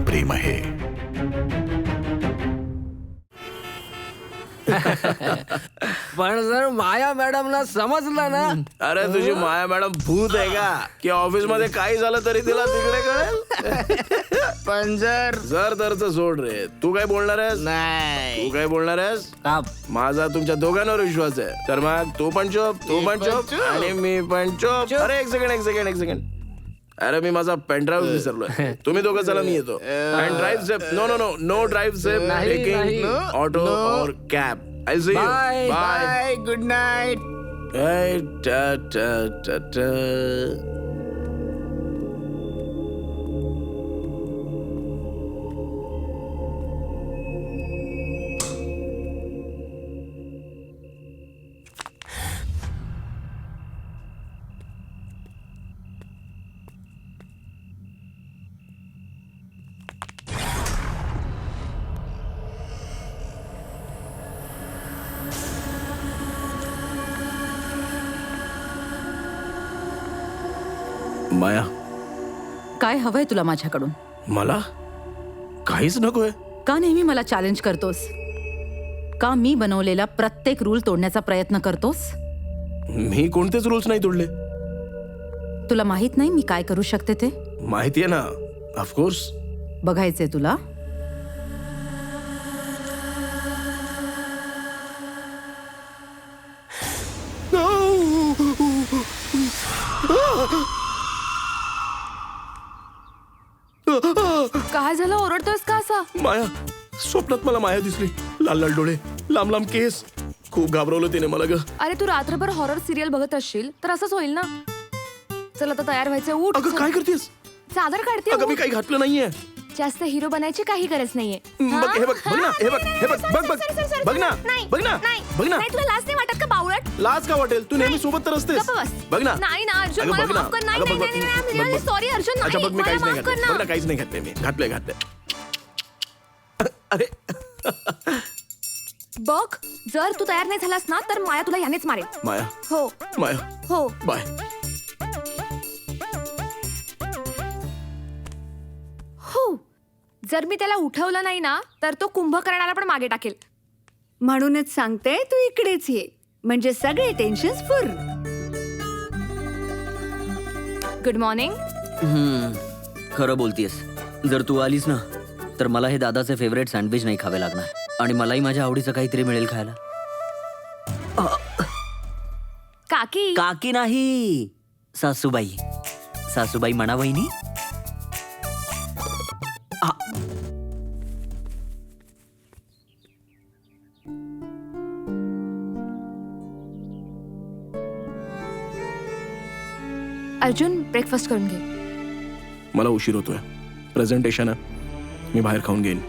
प्रेम आहे. पण जर माया मॅडमला समजलं ना. अरे तुझी माया मॅडम भूत आहे का की ऑफिस मध्ये काही झालं तरी तिला तिकडे कळेल. पण जर तरच सोड रे. तू काय बोलणार आहेस? नाही तू काय बोलणार आहेस? का माझा तुमच्या दोघांवर विश्वास आहे. तर मग तू पण चोप, तू पण चोप आणि मी पण चोप. अरे एक सेकंड. अरे मी माझा पेनड्राईव्ह विसरलोय. तुम्ही दोघं चला, मी येतो. And drive safe. No drive safe. नाही. टेकिंग ऑटो और cab. I see you. Bye. Bye. Good night. Maya, काय हवंय तुला माझ्याकडून? मला काहीच नकोय. का नेहमी मला चॅलेंज करतोस? का मी बनवलेला प्रत्येक रूल तोडण्याचा प्रयत्न करतोस? मी कोणतेच रूल्स नाही तोडले. तुला माहित नाही मी काय करू शकते ते? माहितीये ना, ऑफकोर्स. बघायचंय तुला? काय झालं, ओरडतोयस का असा? माया, स्वप्नात मला माया दिसली. लाल लाल डोळे, लांब लांब केस. खूप घाबरवलं तिने मला ग. अरे तू रात्रभर हॉरर सिरियल बघत असशील तर असंच होईल ना. चल आता तयार व्हायचं, उठ. अगं काय करतेस? चादर काढते. अगं मी काही घातलं नाहीये. जास्त हिरो बनायची काही गरज नाहीये. बघ हे बघ ना, बघ ना. नाही, तुला लाज नाही वाटत का बावळट? लाज का वाटेल? तू नेहमी सोबत तर असतेस. गप्प बस. बघ ना. नाही ना अर्जुन, अगं मला बघ ना. माफ कर. नाही, अगं बघ, नाही, नाही, बघ, नाही, बघ. सॉरी अर्जुन. अच्छा बघ, मी काहीच नाही माफ कर घातलं. ना. बघ ना, काहीच नाही घातलंय मी. घातलंय. अरे बघ, जर तू तयार नाही झालास ना तर माया तुला यानेच मारेल. माया, हो माया, हो. बाय. हो, जर मी त्याला उठवलं नाही ना तर तो कुंभकर्णाला पण मागे टाकेल. म्हणूनच सांगते तू इकडेच ये, म्हणजे सगळे टेन्शन फुर. Good morning. खरं बोलतीयस. जर तू आलीस ना तर मला हे दादाचे फेवरेट सँडविच नाही खावे लागणार आणि मलाही माझ्या आवडीचं काहीतरी मिळेल खायला. काकी. काकी नाही, सासूबाई. सासूबाई म्हणा वहिनी. अर्जुन, ब्रेकफास्ट करून घे. मला उशीर होतोय. प्रेझेंटेशन आहे. मी बाहेर खाऊन घेईन.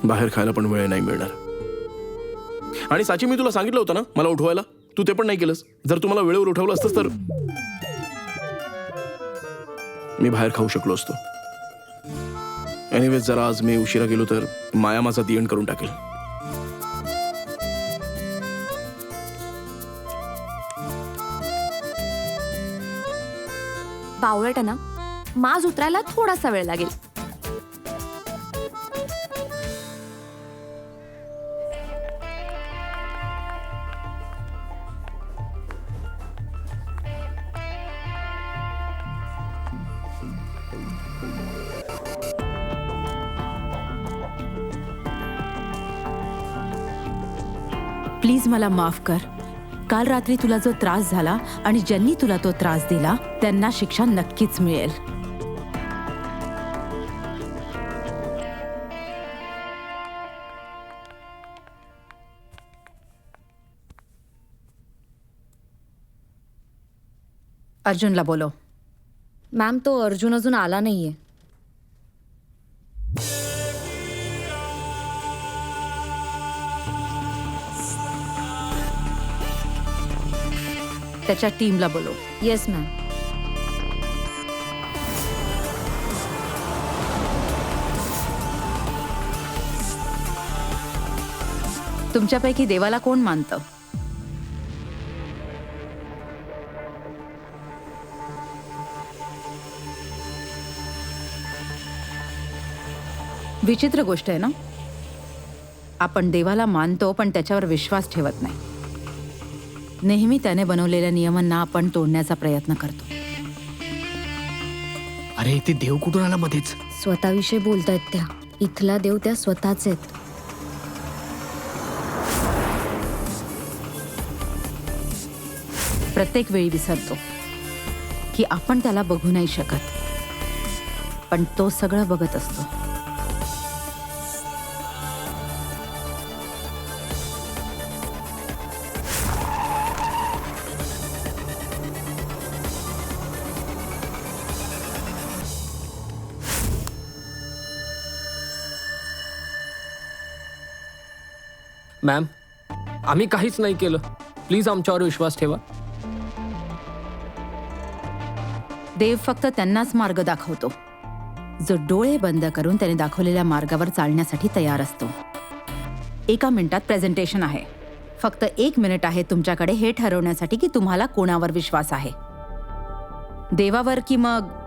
बाहेर खायला पण वेळ नाही मिळणार. आणि साची, मी तुला सांगितलं होतं ना मला उठवायला. तू ते पण नाही केलंस. जर तू मला वेळेवर उठवलं असतंस तर मी बाहेर खाऊ शकलो असतो. एनिवेज, जरा आज मी उशिरा गेलो तर माया माझा दी एंड करून टाकेल. बावळट आहे ना, माज उतरायला थोडासा वेळ लागेल. प्लीज मला माफ कर. काल रात्री तुला जो त्रास झाला आणि ज्यांनी तुला तो त्रास दिला त्यांना शिक्षा नक्कीच मिळेल. अर्जुनला बोलो. मॅम, तो अर्जुन अजून आला नाहीये. त्याच्या टीमला बोलो. Yes ma'am. तुमच्यापैकी देवाला कोण मानतं? विचित्र गोष्ट आहे ना, आपण देवाला मानतो पण त्याच्यावर विश्वास ठेवत नाही. नेहमी त्याने बनवलेल्या नियमांना आपण तोडण्याचा प्रयत्न करतो. अरे ते देव कुठून आला मध्येच? स्वतःविषयी बोलतायत त्या. इथला देव त्या स्वतःच आहेत. प्रत्येक वेळी विसरतो की आपण त्याला बघू नाही शकत, पण तो सगळं बघत असतो. मॅम, आम्ही काहीच नाही केलं. प्लीज आमच्यावर विश्वास ठेवा. देव फक्त त्यांनाच मार्ग दाखवतो जो डोळे बंद करून त्याने दाखवलेल्या मार्गावर चालण्यासाठी तयार असतो. 1 मिनिटात प्रेझेंटेशन आहे. फक्त 1 मिनिट आहे तुमच्याकडे हे ठरवण्यासाठी की तुम्हाला कोणावर विश्वास आहे, देवावर की मग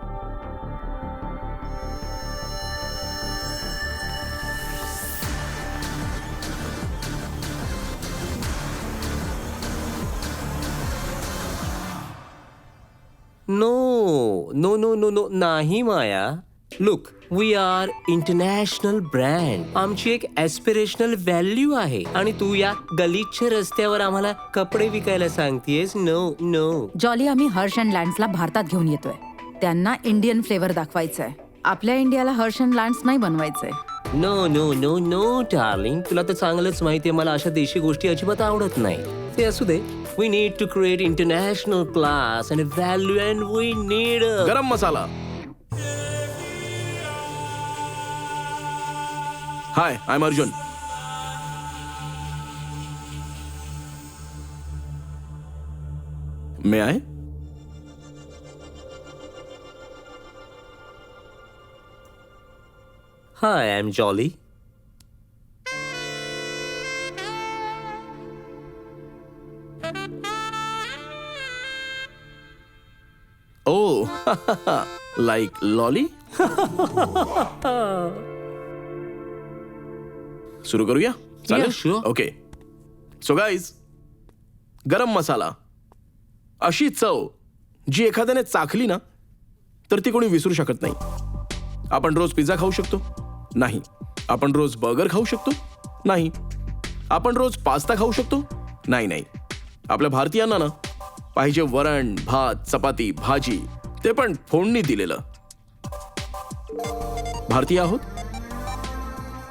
नो नाही Maya. Look, we are international brand. आमची एक एस्पिरेशनल व्हॅल्यू आहे आणि तू या गलिच्छ रस्त्यावर आम्हाला कपडे विकायला सांगतेस? नो. जॉली, आम्ही हर्ष अँड लँड्सला भारतात घेऊन येतोय. त्यांना इंडियन फ्लेवर दाखवायचंय. आपल्या इंडियाला हर्ष अँड लँड्स नाही बनवायचंय. नो डार्लिंग, तुला तर चांगलंच माहितीये मला अशा देशी गोष्टी अजिबात आवडत नाही. ते असू दे. We need to create international class and value and we need a... garam masala. Hi, I am Arjun. May I? Hi, I'm Jolly. Oh, like lolly? सुरू करूया? चालेल? Yeah, sure. Okay. So guys, गरम मसाला अशी चव जी एखाद्याने चाखली ना तर ती कोणी विसरू शकत नाही. आपण रोज पिझ्झा खाऊ शकतो? नाही. आपण रोज बर्गर खाऊ शकतो? नाही. आपण रोज पास्ता खाऊ शकतो? नाही. आपल्या भारतीयांना ना पाहिजे वरण, भात, चपाती, भाजी, ते पण फोडणी दिलेलं. भारतीय आहोत?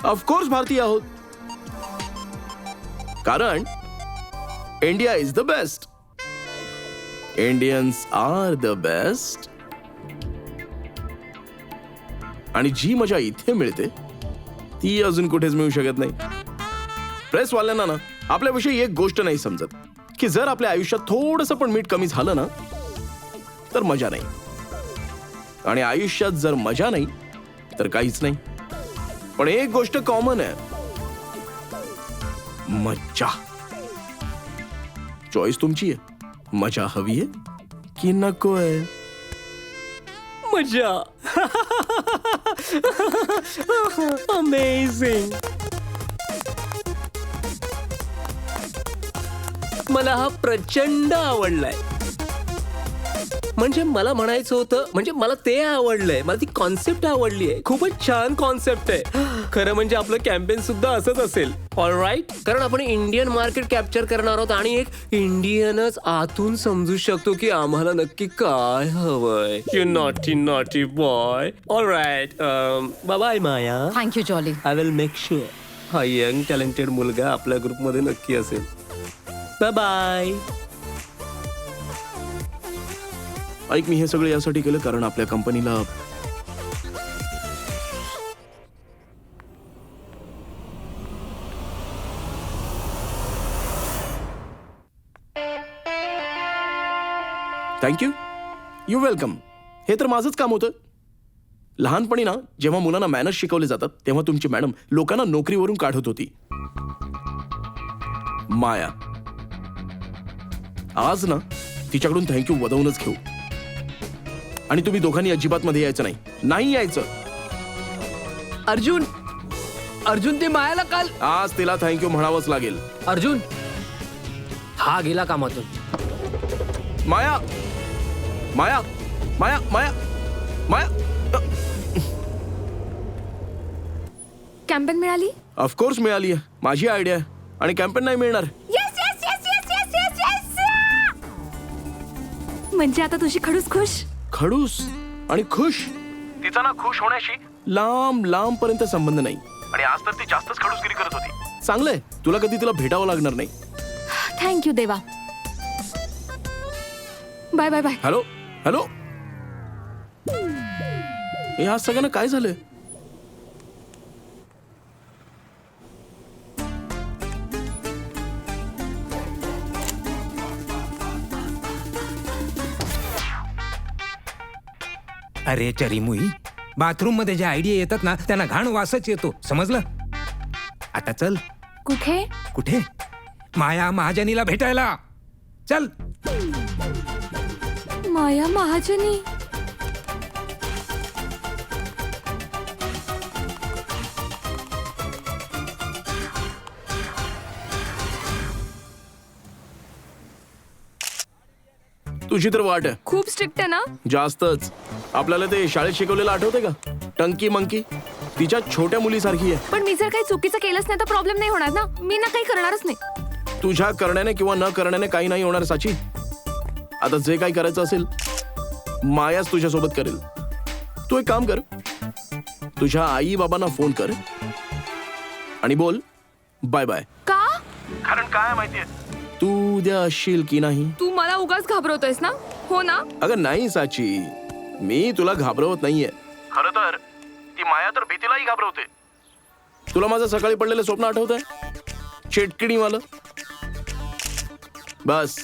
ऑफकोर्स भारतीय आहोत. कारण India is the best. Indians are the best. आणि जी मजा इथे मिळते ती अजून कुठेच मिळू शकत नाही. प्रेसवाल्यांना ना आपल्याविषयी एक गोष्ट नाही समजत की जर आपल्या आयुष्यात थोडंसं पण मीठ कमी झालं ना तर मजा नाही. आणि आयुष्यात जर मजा नाही तर काहीच नाही. पण एक गोष्ट कॉमन आहे, मज्जा. चॉईस तुमची आहे. मजा हवी आहे की नको आहे? मजा. अमेझिंग. मला हा प्रचंड आवडलाय. म्हणजे मला म्हणायचं होतं, म्हणजे मला ते आवडलंय. मला ती कॉन्सेप्ट आवडली आहे. खूपच छान कॉन्सेप्ट आहे. खरं म्हणजे आपलं कॅम्पेन सुद्धा असंच असेल. ऑलराईट. कारण आपण इंडियन मार्केट कॅप्चर करणार आहोत आणि एक इंडियनच आतून समजू शकतो की आम्हाला नक्की काय हवंय. You naughty boy. Alright. Bye Maya. Thank you Jolly. I will make sure हा यंग टॅलेंटेड मुलगा आपल्या ग्रुपमध्ये नक्की असेल. Bye bye. ऐक, मी हे सगळं यासाठी केलं कारण आपल्या कंपनीला थँक्यू. You welcome. हे तर माझंच काम होतं. लहानपणी ना जेव्हा मुलांना मॅनर्स शिकवले जातात तेव्हा तुमची मॅडम लोकांना नोकरीवरून काढत होती. माया. आज ना तिच्याकडून थँक्यू वदवूनच घेऊ. आणि तुम्ही दोघांनी अजिबात मध्ये यायचं नाही यायचं. अर्जुन अर्जुन ते मायाला काल आज तिला थँक्यू म्हणावंच लागेल. अर्जुन हा गेला कामातून. माया माया माया माया माया. कॅम्पेन मिळाली? ऑफकोर्स मिळाली आहे. माझी आयडिया आहे. आणि कॅम्पेन नाही मिळणार. Yes yes yes yes yes yes yes. म्हणजे आता तुझी खडूस खुश? खडूस आणि खुश. तिचा ना खुश होण्याशी लांब लांब पर्यंत संबंध नाही. आणि आज तर ती जास्तच खडूसगिरी करत होती. चांगलंय, तुला कधी तिला भेटावं लागणार नाही. थँक्यू देवा. Bye bye bye. Hello hello. हे आज सगळ्यांना काय झालंय? अरे चरीमुई, बाथरूम मध्ये ज्या आयडिया येतात ना त्यांना घाण वासच येतो, समजलं? आता चल. कुठे? कुठे? माया महाजनीला भेटायला चल. माया महाजनी? तुझी तर वाट आहे. खूप स्ट्रिक्ट आहे ना? जास्तच. आपल्याला ते शाळेत शिकवलेलं आठवतंय का? टंकी मंकी. तिच्या छोट्या मुलीसारखी आहे. पण मी जर काही चुकीचं केलंच नाही तर प्रॉब्लेम नाही होणार ना? मी ना काही करणारच नाही. तुझ्या करण्याने किंवा न करण्याने काही नाही होणार साची. आता जे काही करायचं असेल मायाच तुझ्यासोबत करेल. तू एक काम कर, तुझ्या आई बाबांना फोन कर आणि बोल बाय बाय. का? कारण काय माहितीये, तू उद्या असशील की नाही. तू मला उगाच घाबरवतोयस ना? हो ना? अगं नाही साची, मी तुला घाबरवत नाहीये. खरं तर ती माया तर भीतीलाही घाबरवते. तुला माझं सकाळी पडलेलं स्वप्न आठवतंय? चेटकिणीवालं. बस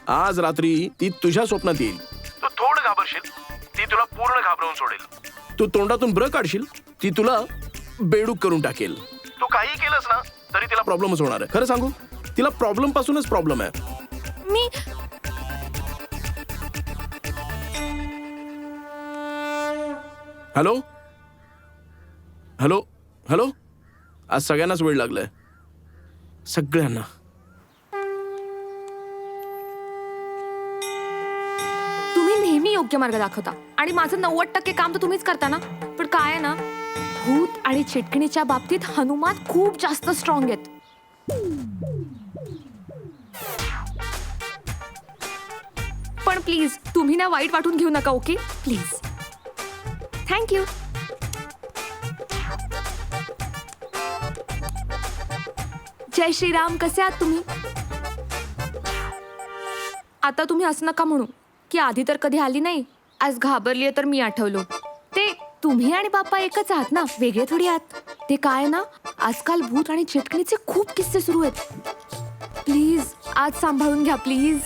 आज रात्री ती तुझ्या स्वप्नात येईल. तू थोडं घाबरशील, ती तुला पूर्ण घाबरवून सोडेल. तू तोंडातून ब्र काढशील, ती तुला बेडूक करून टाकेल. तू काही केलंस ना तरी तिला प्रॉब्लेमच होणार आहे. खरं सांगू, तिला प्रॉब्लेम पासूनच प्रॉब्लेम आहे. मी हॅलो हॅलो हॅलो. आज सगळ्यांनाच वेळ लागलाय, सगळ्यांना. तुम्ही नेहमी योग्य मार्ग दाखवता आणि माझं 90% काम तर तुम्हीच करता ना. पण काय आहे ना, भूत आणि चिटकिणीच्या बाबतीत हनुमान खूप जास्त स्ट्रॉंग आहेत. पण प्लीज तुम्ही ना वाईट वाटून घेऊ नका. Okay please. थँक्यू. जय श्रीराम. कसे आहात तुम्ही? आता तुम्ही असं नका म्हणू की आधी तर कधी आली नाही, आज घाबरलीये तर मी आठवलो. ते तुम्ही आणि बाप्पा एकच आहात ना, वेगळे थोडी आहात. ते काय ना, आजकाल भूत आणि चिटकणीचे खूप किस्से सुरू आहेत. प्लीज आज सांभाळून घ्या प्लीज.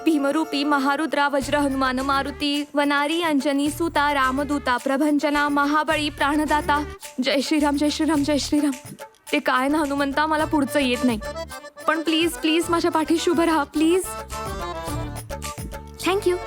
भीमरूपी महारुद्रा वज्र हनुमान मारुती वनारी अंजनी सुता रामदूता प्रभंजना महाबळी प्राणदाता. जय श्रीराम जय श्रीराम जय श्रीराम. ते काय ना हनुमंता, मला पुढचं येत नाही, पण प्लीज प्लीज माझ्या पाठीशी उभं राहा प्लीज. थँक्यू.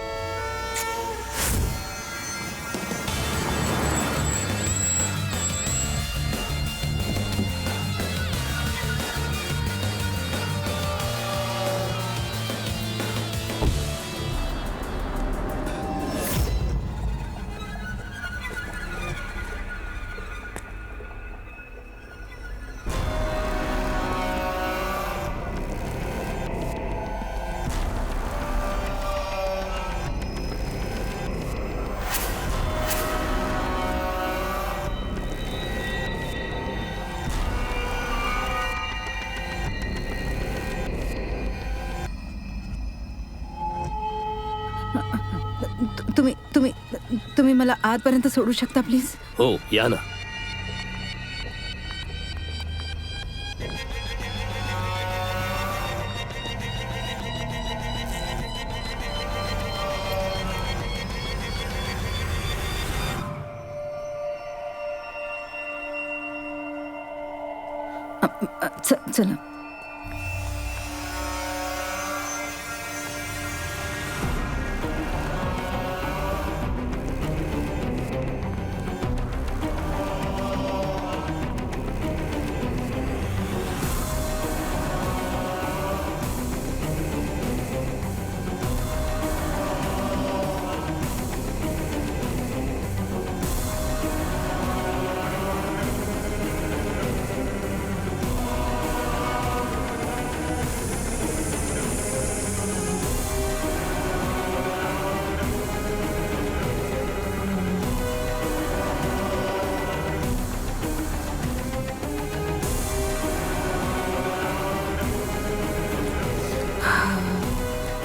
तुम्ही तुम्ही तुम्ही मला आतपर्यंत सोडू शकता प्लीज? हो या ना. चला.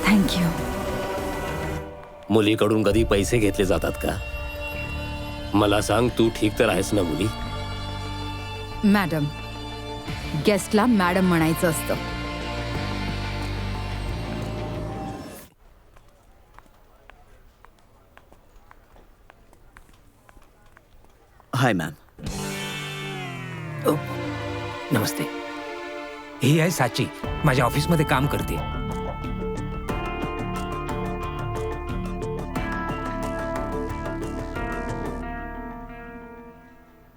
थँक्यू. मुलीकडून कधी पैसे घेतले जातात का? मला सांग, तू ठीक तर आहेस ना मुली? मॅडम, गेस्टला मॅडम म्हणायचं असतं. हाय मॅम. नमस्ते. ही आहे साची, माझ्या ऑफिसमध्ये काम करते.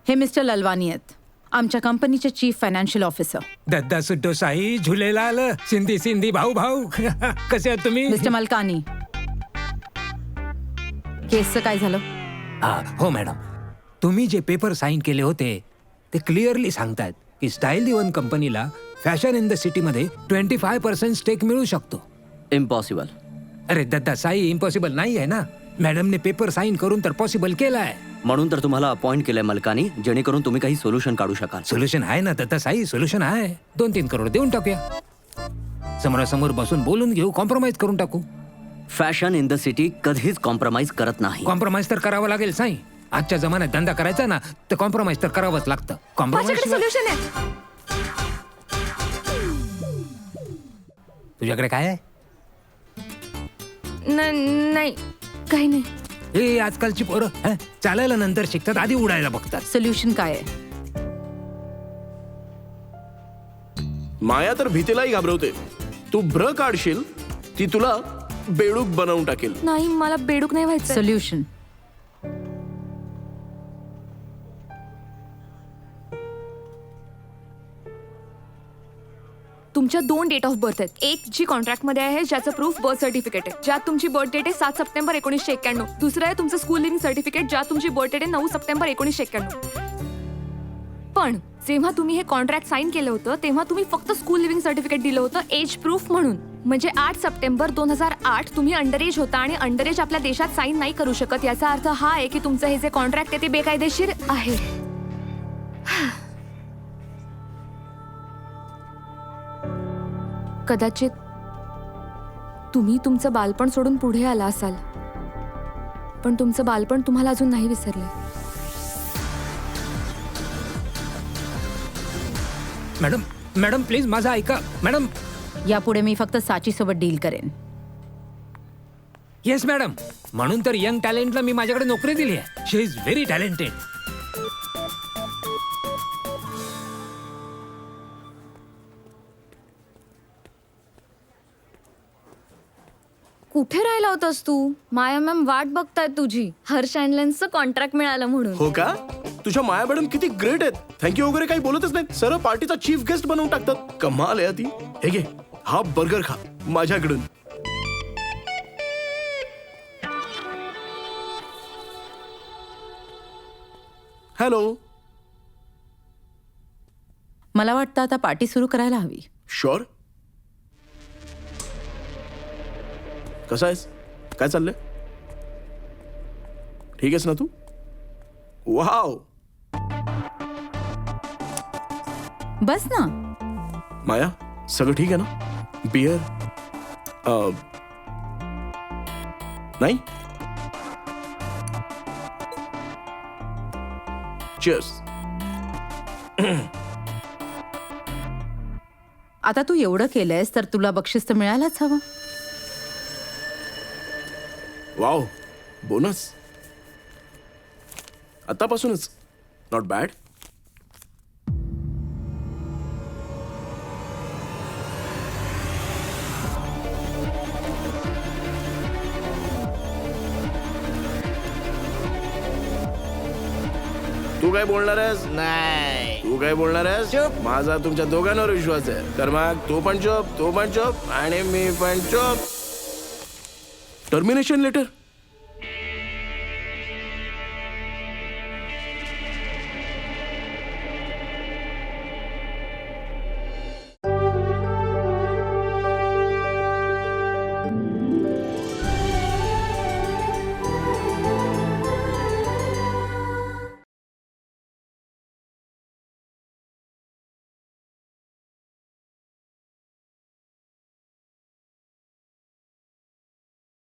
हे मिस्टर ललवानी आहेत, आमच्या कंपनीचे चीफ फायनान्शियल ऑफिसर. दद्दा सुट्टो साई झुलेलाल सिंधी सिंधी भाऊ भाऊ कसे आहात तुम्ही? मिस्टर मलकानी, केसचं काय झालं? हो मॅडम, तुम्ही जे पेपर साईन केले होते ते क्लिअरली सांगतायत की स्टाईल दिवन कंपनीला फॅशन इन द सिटीमध्ये 25% स्टेक मिळू शकतो. इम्पॉसिबल. अरे दद्दा साई, इम्पॉसिबल नाही आहे ना. मॅडमने पेपर साईन करून तर पॉसिबल केलाय. म्हणून तर तुम्हाला अपॉइंट केलंय मलकानी, जेणेकरून तुम्ही काही सोल्युशन काढू शकाल. सोल्युशन आहे ना दत्ता साई, सोल्युशन आहे. 2-3 करोड देऊन टाकूया. समोरासमोर बसून बोलून घेऊ, कॉम्प्रोमाइज करून टाकू. फॅशन इन द सिटी कधीच कॉम्प्रोमाइज करत नाही. कॉम्प्रोमाइज तर करावं लागेल साई. आजच्या जमान्यात धंदा करायचा ना तर कॉम्प्रोमाइज तर करावंच लागतं. कॉम्प्रोमाइज सोल्युशन आहे. तुझ्याकडे काय आहे? नाही, काही नाही. हे आजकालची पोरं चालायला नंतर शिकतात, आधी उडायला बघतात. सोल्युशन काय आहे? माया तर भीतीलाही घाबरवते. तू ब्र काढशील, ती तुला बेडूक बनवून टाकेल. नाही, मला बेडूक नाही व्हायचं. सोल्युशन. तुमच्या 2 डेट ऑफ बर्थ आहेत. एक जी कॉन्ट्रॅक्ट मध्ये आहे, ज्याचं प्रूफ बर्थ सर्टिफिकेट आहे, ज्यात तुमची बर्थ डेट आहे 7 सप्टेंबर 1991. दुसरं आहे तुमचं स्कूल लिव्हिंग सर्टिफिकेट, ज्यात तुमची बर्थ डेट आहे 9 सप्टेंबर 1991. पण जेव्हा तुम्ही हे कॉन्ट्रॅक्ट साईन केलं होतं तेव्हा तुम्ही फक्त स्कूल लिव्हिंग सर्टिफिकेट दिलं होतं एज प्रूफ म्हणून. म्हणजे 8 सप्टेंबर 2008 तुम्ही अंडर एज होता आणि अंडर एज आपल्या देशात साईन नाही करू शकत. याचा अर्थ हा आहे की तुमचं हे जे कॉन्ट्रॅक्ट आहे ते बेकायदेशीर आहे. कदाचित तुम्ही तुमचं बालपण सोडून पुढे आला असाल, पण तुमचं बालपण तुम्हाला अजून नाही विसरले. मॅडम, मॅडम प्लीज माझं ऐका. मॅडम. यापुढे मी फक्त साची सोबत डील करेन. येस मॅडम, म्हणून तर यंग टॅलेंटला मी माझ्याकडे नोकरी दिली आहे. शी इज व्हेरी टॅलेंटेड. कुठे राहिला होतास तू? माया मॅम वाट बघतायत तुझी. हर्ष अँड लेन्सचं कॉन्ट्रॅक्ट मिळालं म्हणून. हो का? तुझ्या माया मॅडम किती ग्रेट आहेत. थँक्यू वगैरे काही बोलतच नाहीत, सरळ पार्टीचा चीफ गेस्ट बनवून टाकतात. कमाल आहे ती. हे घे, हा बर्गर खा माझ्याकडून. हॅलो. मला वाटतं आता पार्टी सुरू करायला हवी. शुअर. कसा आहेस? काय चाललंय? ठीक आहेस ना तू? वाव. बस ना. माया, सगळं ठीक आहे ना? बियर नाही? चिअर्स. आता तू एवढं केलंयस तर तुला बक्षीस तर मिळायलाच हवं. वाव, बोनस आतापासूनच. Not bad. तू काय बोलणार आहेस? नाही तू काय बोलणार आहेस? माझा तुमच्या दोघांवर विश्वास आहे. तर मग तू पण चोप आणि मी पण चोप. Termination letter